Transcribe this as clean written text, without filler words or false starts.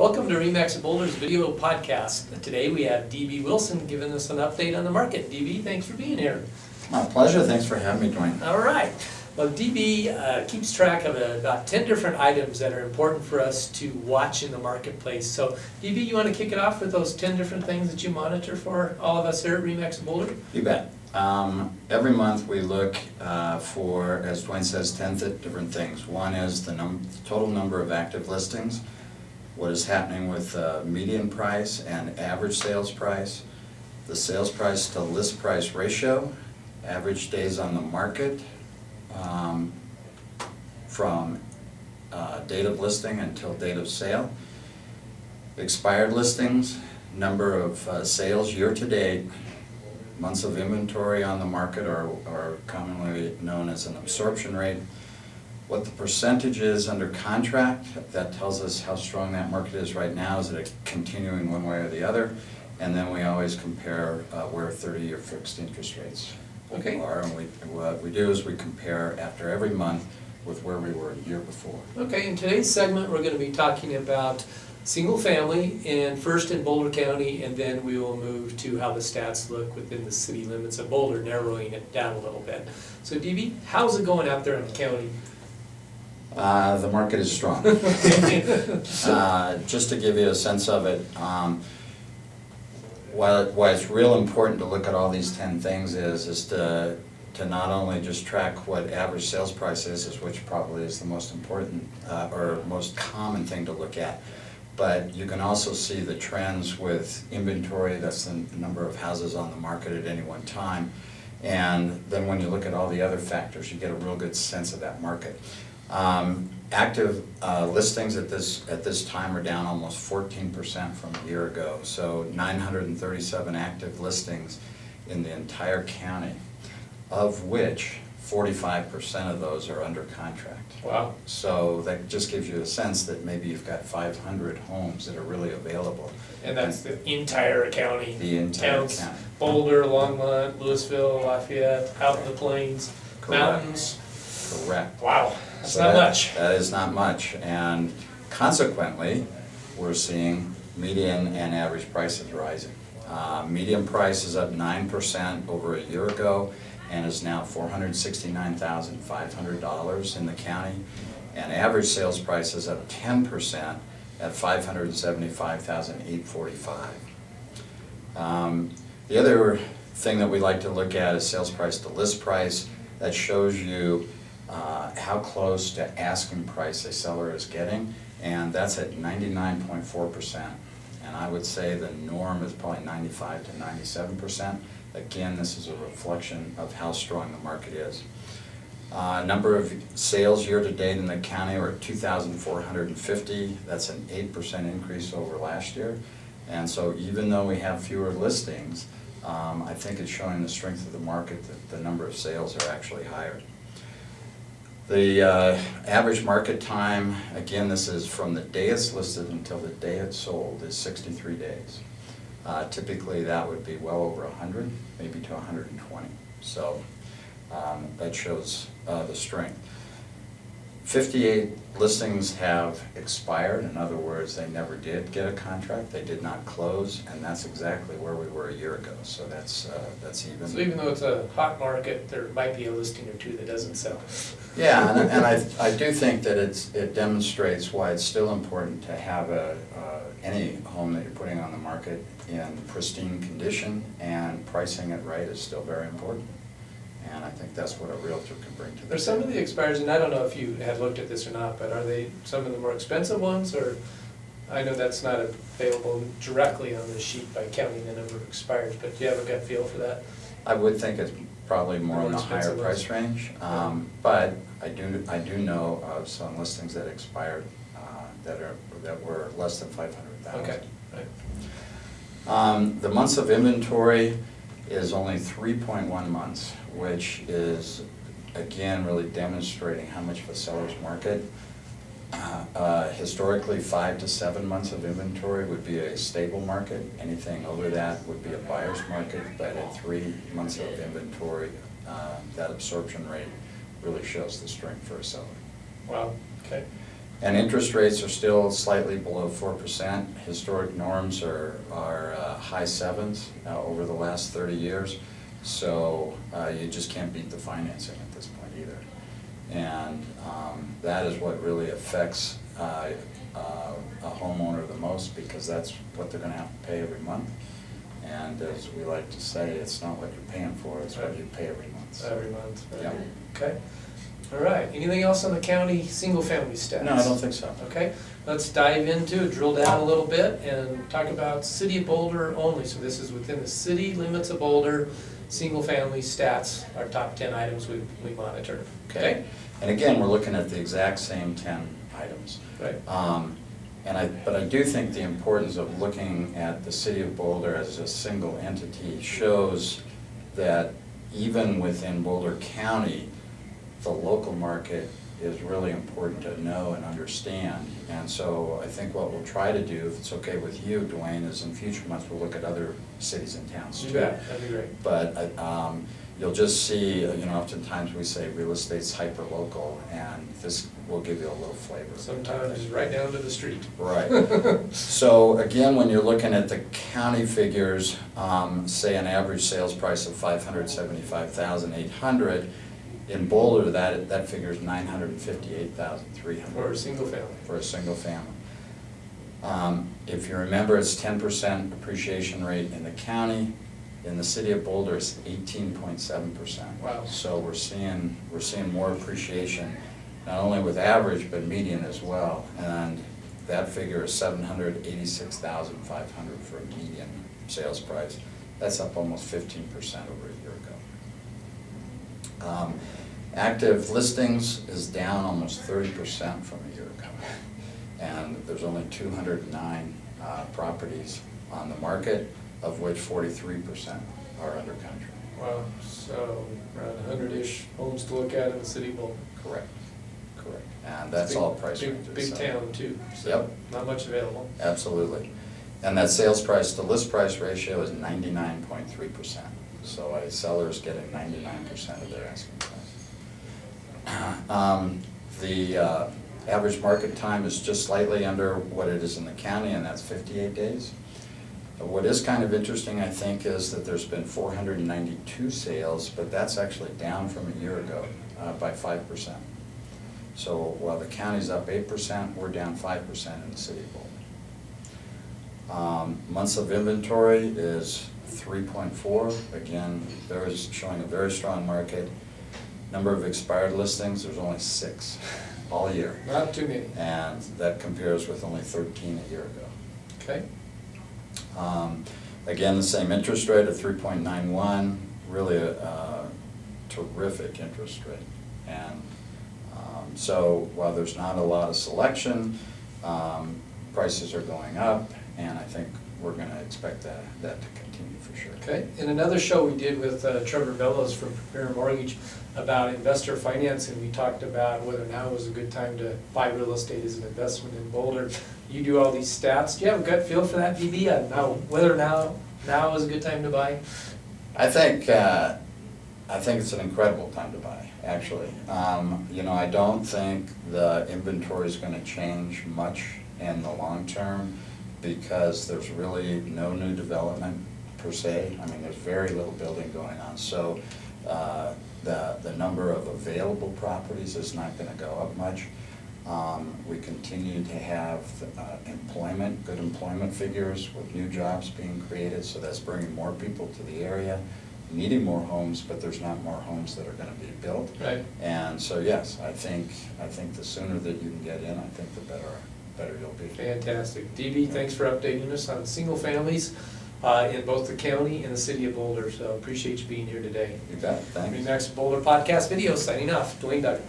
Welcome to RE/MAX of Boulder's video podcast. Today we have DB Wilson giving us an update on the market. DB, thanks for being here. My pleasure. Thanks for having me, Dwayne. All right. Well, DB keeps track of about 10 different items that are important for us to watch in the marketplace. So, DB, you want to kick it off with those 10 different things that you monitor for all of us here at RE/MAX of Boulder? You bet. Every month we look for, as Dwayne says, 10 different things. One is the total number of active listings, what is happening with median price and average sales price, the sales price to list price ratio, average days on the market, from date of listing until date of sale, expired listings, number of sales year to date, months of inventory on the market, or commonly known as an absorption rate, what the percentage is under contract. That tells us how strong that market is right now. Is it continuing one way or the other? And then we always compare where 30-year fixed interest rates are. And what we do is we compare after every month with where we were a year before. Okay, in today's segment we're going to be talking about single family, and first in Boulder County, and then we will move to how the stats look within the city limits of Boulder, narrowing it down a little bit. So DB, how's it going out there in the county? The market is strong. Just to give you a sense of it, why it's real important to look at all these 10 things is to not only just track what average sales price is, which probably is the most important or most common thing to look at, but you can also see the trends with inventory. That's the number of houses on the market at any one time. And then when you look at all the other factors, you get a real good sense of that market. Active listings at this time are down almost 14% from a year ago. So 937 active listings in the entire county, of which 45% of those are under contract. Wow. So that just gives you a sense that maybe you've got 500 homes that are really available. And that's the entire county. The entire Towns, county. Boulder, Longmont, Louisville, Lafayette, out in the plains, Correct. mountains. Correct. Wow, that's So not much. That is not much, and consequently, we're seeing median and average prices rising. Median price is up 9% over a year ago, and is now $469,500 in the county, and average sales price is up 10% at $575,845. The other thing that we like to look at is sales price to list price. That shows you how close to asking price a seller is getting, and that's at 99.4%. And I would say the norm is probably 95 to 97%. Again, this is a reflection of how strong the market is. Number of sales year to date in the county are 2,450. That's an 8% increase over last year. And so even though we have fewer listings, I think it's showing the strength of the market that the number of sales are actually higher. The average market time, again, this is from the day it's listed until the day it's sold, is 63 days. Typically that would be well over 100, maybe to 120. So that shows the strength. 58 listings have expired. In other words, they never did get a contract. They did not close, and that's exactly where we were a year ago. So that's even. So even though it's a hot market, there might be a listing or two that doesn't sell. Yeah, and I do think that it demonstrates why it's still important to have any home that you're putting on the market in pristine condition, and pricing it right is still very important. And I think that's what a realtor can bring to the There's some of the expires, and I don't know if you had looked at this or not, but are they some of the more expensive ones, or I know that's not available directly on the sheet by counting the number of expires, but do you have a gut feel for that? I would think it's probably more in the higher price range, but I do know of some listings that expired that were less than 500,000. Okay. Right. The months of inventory is only 3.1 months, which is, again, really demonstrating how much of a seller's market. Historically, 5 to 7 months of inventory would be a stable market. Anything over that would be a buyer's market, but at 3 months of inventory, that absorption rate really shows the strength for a seller. Wow, okay. And interest rates are still slightly below 4%. Historic norms are high sevens over the last 30 years. So you just can't beat the financing at this point either. And that is what really affects a homeowner the most, because that's what they're going to have to pay every month. And as we like to say, it's not what you're paying for, it's what you pay every month. Every month. Right? Yeah. Okay. All right. Anything else on the county single-family stats? No, I don't think so. Okay. Let's dive into it, drill down a little bit, and talk about City of Boulder only. So this is within the city limits of Boulder, single-family stats, our top 10 items we monitor. Okay? And again, we're looking at the exact same 10 items. Right. But I do think the importance of looking at the City of Boulder as a single entity shows that even within Boulder County, the local market is really important to know and understand. And so I think what we'll try to do, if it's okay with you, Dwayne, is in future months we'll look at other cities and towns too. You bet. That'd be great. But you'll just see, oftentimes we say real estate's hyper-local, and this will give you a little flavor. Sometimes right down to the street. Right. So again, when you're looking at the county figures, say an average sales price of $575,800, in Boulder, that figure is $958,300. For a single family. For a single family. If you remember, it's 10% appreciation rate in the county. In the City of Boulder, it's 18.7%. Wow. So we're seeing more appreciation, not only with average, but median as well. And that figure is $786,500 for a median sales price. That's up almost 15% over a year ago. Active listings is down almost 30% from a year ago. And there's only 209 properties on the market, of which 43% are under contract. Wow, so around 100-ish homes to look at in the city of Boulder. Correct. And that's all price ranges. Big town too, so yep. Not much available. Absolutely. And that sales price to list price ratio is 99.3%. So a seller is getting 99% of their asking price. The average market time is just slightly under what it is in the county, and that's 58 days. What is kind of interesting, I think, is that there's been 492 sales, but that's actually down from a year ago by 5%. So while the county's up 8%, we're down 5% in the City of Boulder. Months of inventory is 3.4. Again, there is showing a very strong market. Number of expired listings, there's only 6 all year. Not too many. And that compares with only 13 a year ago. Okay. Again, the same interest rate of 3.91, really a terrific interest rate. And so while there's not a lot of selection, prices are going up, and I think we're going to expect that to continue for sure. Okay. In another show we did with Trevor Bellows from Prepare Mortgage about investor financing, we talked about whether now was a good time to buy real estate as an investment in Boulder. You do all these stats. Do you have a gut feel for that, BB? Whether now is a good time to buy? I think it's an incredible time to buy, actually. I don't think the inventory is going to change much in the long term, because there's really no new development per se. I mean, there's very little building going on. So the number of available properties is not going to go up much. We continue to have good employment figures with new jobs being created, so that's bringing more people to the area, needing more homes, but there's not more homes that are going to be built. Right. And so yes, I think the sooner that you can get in, I think the better you'll be. Fantastic. DB, thanks for updating us on single families in both the county and the City of Boulder. So appreciate you being here today. You bet. Thanks. Next Boulder Podcast video signing off. Dwayne Duggan.